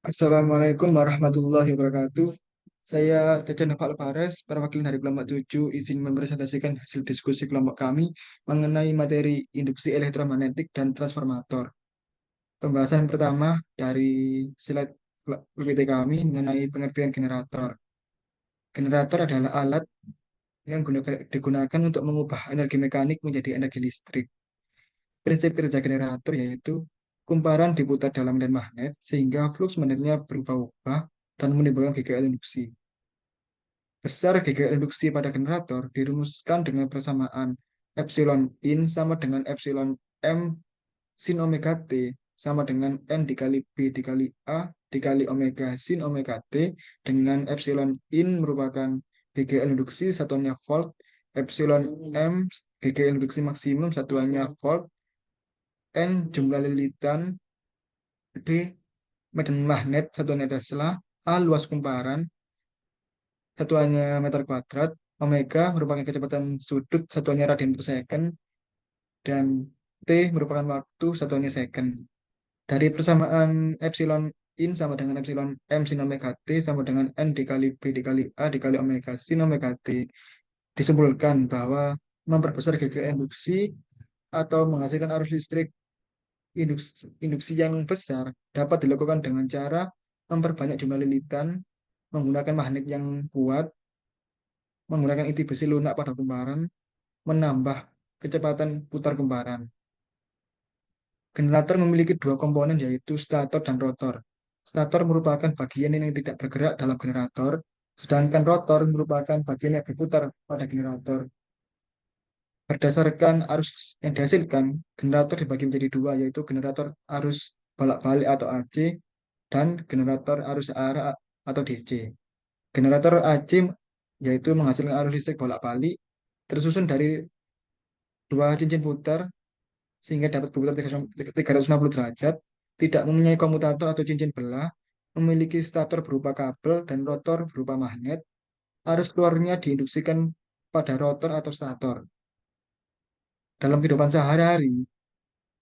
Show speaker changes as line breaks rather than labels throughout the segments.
Assalamualaikum warahmatullahi wabarakatuh. Saya Cece Nova Alvarez, perwakilan dari kelompok 7, izin mempresentasikan hasil diskusi kelompok kami mengenai materi induksi elektromagnetik dan transformator. Pembahasan pertama dari slide PPT kami mengenai pengertian generator. Generator adalah alat yang digunakan untuk mengubah energi mekanik menjadi energi listrik. Prinsip kerja generator yaitu kumparan diputar dalam medan magnet sehingga flux magnetnya berubah-ubah dan menimbulkan GGL induksi. Besar GGL induksi pada generator dirumuskan dengan persamaan epsilon in sama dengan epsilon m sin omega t sama dengan n dikali b dikali a dikali omega sin omega t, dengan epsilon in merupakan GGL induksi satuannya volt, epsilon m GGL induksi maksimum satuannya volt, n jumlah lilitan, d medan magnet satuannya Tesla, a luas kumparan satuannya meter kuadrat, omega merupakan kecepatan sudut satuannya radian per second, dan t merupakan waktu satuannya second. Dari persamaan epsilon in sama dengan epsilon m sin omega t sama dengan n dikali b dikali a dikali omega sin omega t, disimpulkan bahwa memperbesar GGL induksi atau menghasilkan arus listrik induksi yang besar dapat dilakukan dengan cara memperbanyak jumlah lilitan, menggunakan magnet yang kuat, menggunakan inti besi lunak pada kumparan, menambah kecepatan putar kumparan. Generator memiliki dua komponen yaitu stator dan rotor. Stator merupakan bagian yang tidak bergerak dalam generator, sedangkan rotor merupakan bagian yang berputar pada generator. Berdasarkan arus yang dihasilkan, generator dibagi menjadi dua, yaitu generator arus bolak-balik atau AC dan generator arus arah atau DC. Generator AC yaitu menghasilkan arus listrik bolak-balik tersusun dari dua cincin putar sehingga dapat berputar 360 derajat, tidak mempunyai komutator atau cincin belah, memiliki stator berupa kabel dan rotor berupa magnet. Arus keluarnya diinduksikan pada rotor atau stator. Dalam kehidupan sehari-hari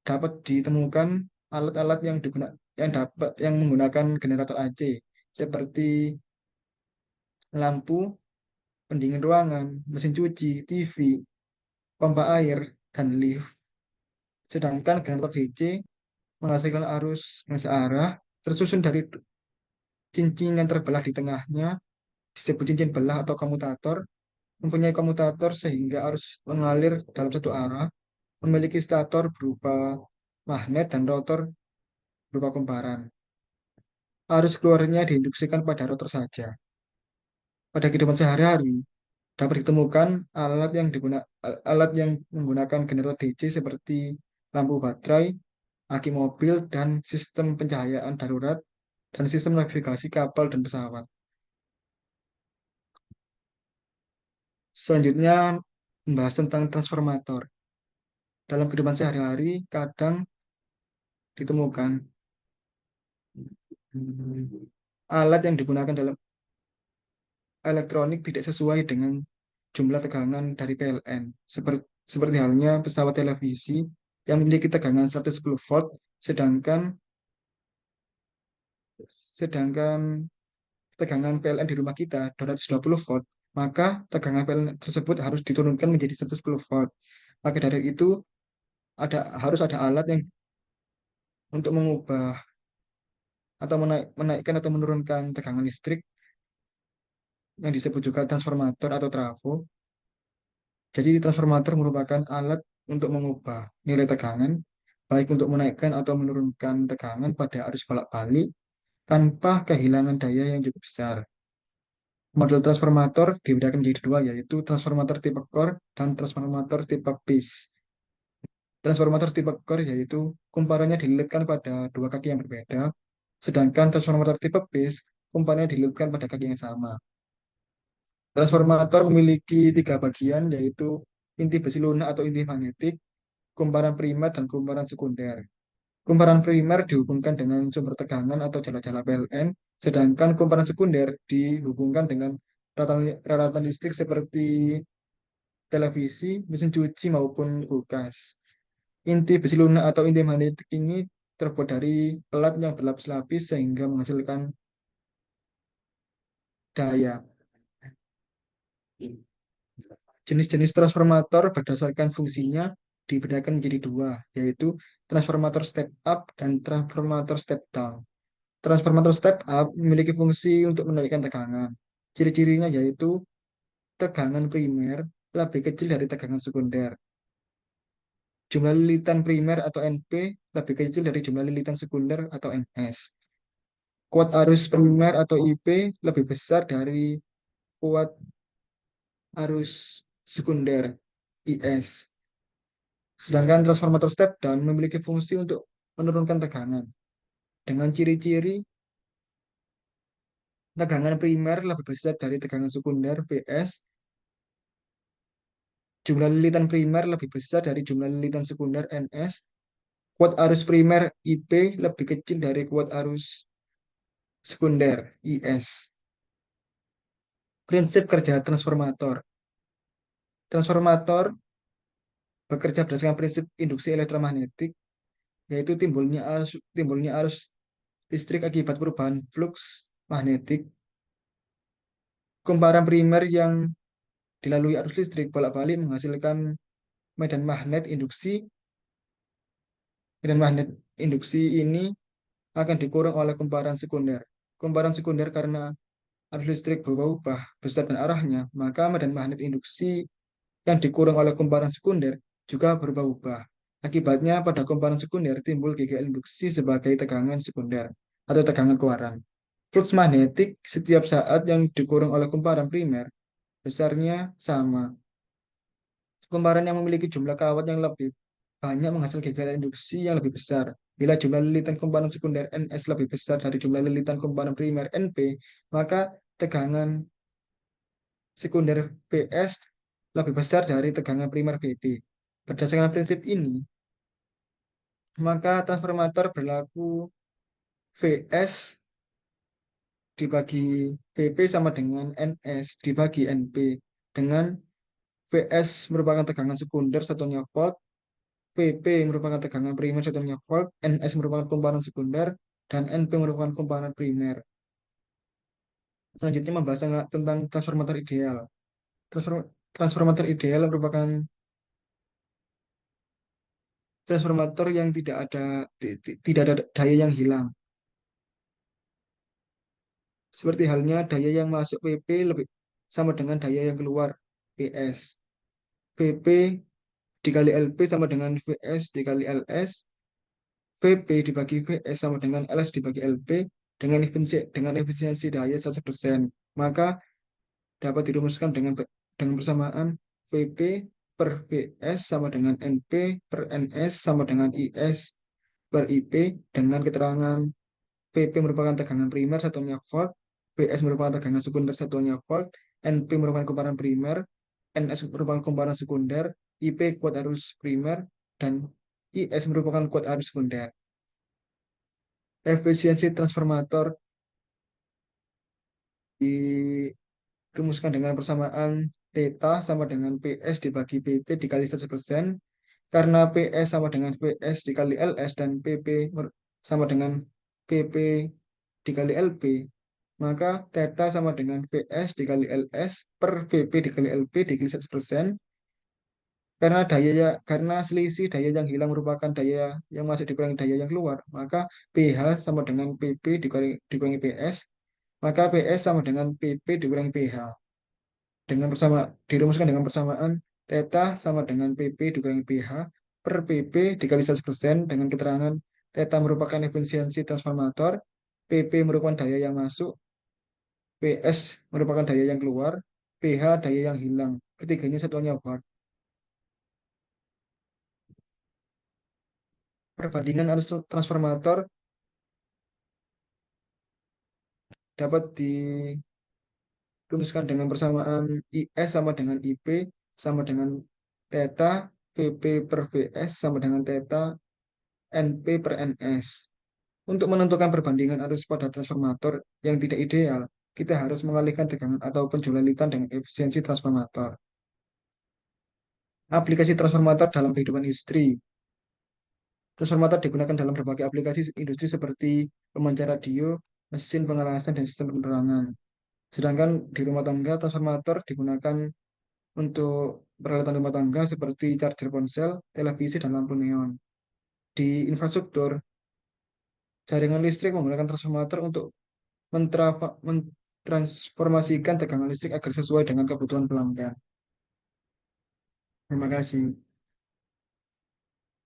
dapat ditemukan alat-alat yang menggunakan generator AC seperti lampu, pendingin ruangan, mesin cuci, TV, pompa air, dan lift. Sedangkan generator DC menghasilkan arus yang searah tersusun dari cincin yang terbelah di tengahnya disebut cincin belah atau komutator, mempunyai komutator sehingga arus mengalir dalam satu arah, memiliki stator berupa magnet dan rotor berupa kumparan. Arus keluarnya diinduksikan pada rotor saja. Pada kehidupan sehari-hari dapat ditemukan alat yang menggunakan generator DC seperti lampu baterai, aki mobil, dan sistem pencahayaan darurat, dan sistem navigasi kapal dan pesawat. Selanjutnya, membahas tentang transformator. Dalam kehidupan sehari-hari, kadang ditemukan alat yang digunakan dalam elektronik tidak sesuai dengan jumlah tegangan dari PLN. Seperti halnya pesawat televisi yang memiliki tegangan 110 volt, sedangkan sedangkan tegangan PLN di rumah kita 220 volt, maka tegangan PLN tersebut harus diturunkan menjadi 110 volt. Maka dari itu harus ada alat yang untuk mengubah atau menaikkan atau menurunkan tegangan listrik yang disebut juga transformator atau trafo. Jadi transformator merupakan alat untuk mengubah nilai tegangan, baik untuk menaikkan atau menurunkan tegangan pada arus bolak-balik tanpa kehilangan daya yang cukup besar. Model transformator dibedakan menjadi dua, yaitu transformator tipe core dan transformator tipe base. Transformator tipe core yaitu kumparannya dililitkan pada dua kaki yang berbeda, sedangkan transformator tipe base kumparannya dililitkan pada kaki yang sama. Transformator memiliki tiga bagian, yaitu inti besi lunak atau inti magnetik, kumparan primer, dan kumparan sekunder. Kumparan primer dihubungkan dengan sumber tegangan atau jala-jala PLN, sedangkan kumparan sekunder dihubungkan dengan peralatan listrik seperti televisi, mesin cuci, maupun kulkas. Inti besi lunak atau inti magnetik ini terbuat dari pelat yang berlapis-lapis sehingga menghasilkan daya. Jenis-jenis transformator berdasarkan fungsinya dibedakan menjadi dua, yaitu transformator step up dan transformator step down. Transformator step up memiliki fungsi untuk menaikkan tegangan. Ciri-cirinya yaitu tegangan primer lebih kecil dari tegangan sekunder. Jumlah lilitan primer atau NP lebih kecil dari jumlah lilitan sekunder atau NS. Kuat arus primer atau IP lebih besar dari kuat arus sekunder IS. Sedangkan transformator step down memiliki fungsi untuk menurunkan tegangan. Dengan ciri-ciri tegangan primer lebih besar dari tegangan sekunder PS, jumlah lilitan primer lebih besar dari jumlah lilitan sekunder NS, kuat arus primer IP lebih kecil dari kuat arus sekunder IS. Prinsip kerja transformator. Transformator bekerja berdasarkan prinsip induksi elektromagnetik, yaitu timbulnya arus listrik akibat perubahan flux magnetik. Kumparan primer yang dilalui arus listrik bolak-balik menghasilkan medan magnet induksi. Medan magnet induksi ini akan dikurung oleh kumparan sekunder. Kumparan sekunder karena arus listrik berubah-ubah besar dan arahnya, maka medan magnet induksi yang dikurung oleh kumparan sekunder juga berubah-ubah. Akibatnya pada kumparan sekunder timbul GGL induksi sebagai tegangan sekunder atau tegangan keluaran. Flux magnetik setiap saat yang dikurung oleh kumparan primer besarnya sama. Kumparan yang memiliki jumlah kawat yang lebih banyak menghasilkan GGL induksi yang lebih besar. Bila jumlah lilitan kumparan sekunder NS lebih besar dari jumlah lilitan kumparan primer NP, maka tegangan sekunder PS lebih besar dari tegangan primer BP. Berdasarkan prinsip ini, maka transformator berlaku VS dibagi PP sama dengan NS dibagi NP, dengan VS merupakan tegangan sekunder satunya volt, PP merupakan tegangan primer satunya volt, NS merupakan kumparan sekunder, dan NP merupakan kumparan primer. Selanjutnya membahas tentang transformator ideal. Transformator ideal merupakan transformator yang tidak ada daya yang hilang. Seperti halnya daya yang masuk PP lebih sama dengan daya yang keluar PS. PP dikali LP sama dengan VS dikali LS. VP dibagi VS sama dengan LS dibagi LP dengan efisiensi daya 100%. Maka dapat dirumuskan dengan persamaan VP per VS sama dengan NP per NS sama dengan IS per IP dengan keterangan PP merupakan tegangan primer satunya volt, PS merupakan tegangan sekunder satunya volt, NP merupakan kumparan primer, NS merupakan kumparan sekunder, IP kuat arus primer, dan IS merupakan kuat arus sekunder. Efisiensi transformator dirumuskan dengan persamaan theta sama dengan PS dibagi PP dikali 100%, karena PS sama dengan PS dikali LS dan PP sama dengan PP dikali LP, maka theta sama dengan VS dikali LS per VP dikali LP dikali 100%. Karena selisih daya yang hilang merupakan daya yang masuk dikurangi daya yang keluar, maka PH sama dengan PP dikurangi PS, maka PS sama dengan PP dikurangi PH. Dirumuskan dengan persamaan theta sama dengan PP dikurangi PH per PP dikali 100% dengan keterangan theta merupakan efisiensi transformator, PP merupakan daya yang masuk, PS merupakan daya yang keluar, PH daya yang hilang. Ketiganya satuannya watt. Perbandingan arus transformator dapat dirumuskan dengan persamaan IS sama dengan IP sama dengan theta, VP per VS sama dengan theta, NP per NS. Untuk menentukan perbandingan arus pada transformator yang tidak ideal, kita harus mengalihkan tegangan ataupun jumlah lilitan dengan efisiensi transformator. Aplikasi transformator dalam kehidupan industri. Transformator digunakan dalam berbagai aplikasi industri seperti pemancar radio, mesin pengelasan, dan sistem penerangan. Sedangkan di rumah tangga, transformator digunakan untuk peralatan rumah tangga seperti charger ponsel, televisi, dan lampu neon. Di infrastruktur, jaringan listrik menggunakan transformator untuk mentransformasikan tegangan listrik agar sesuai dengan kebutuhan pelanggan. Terima kasih.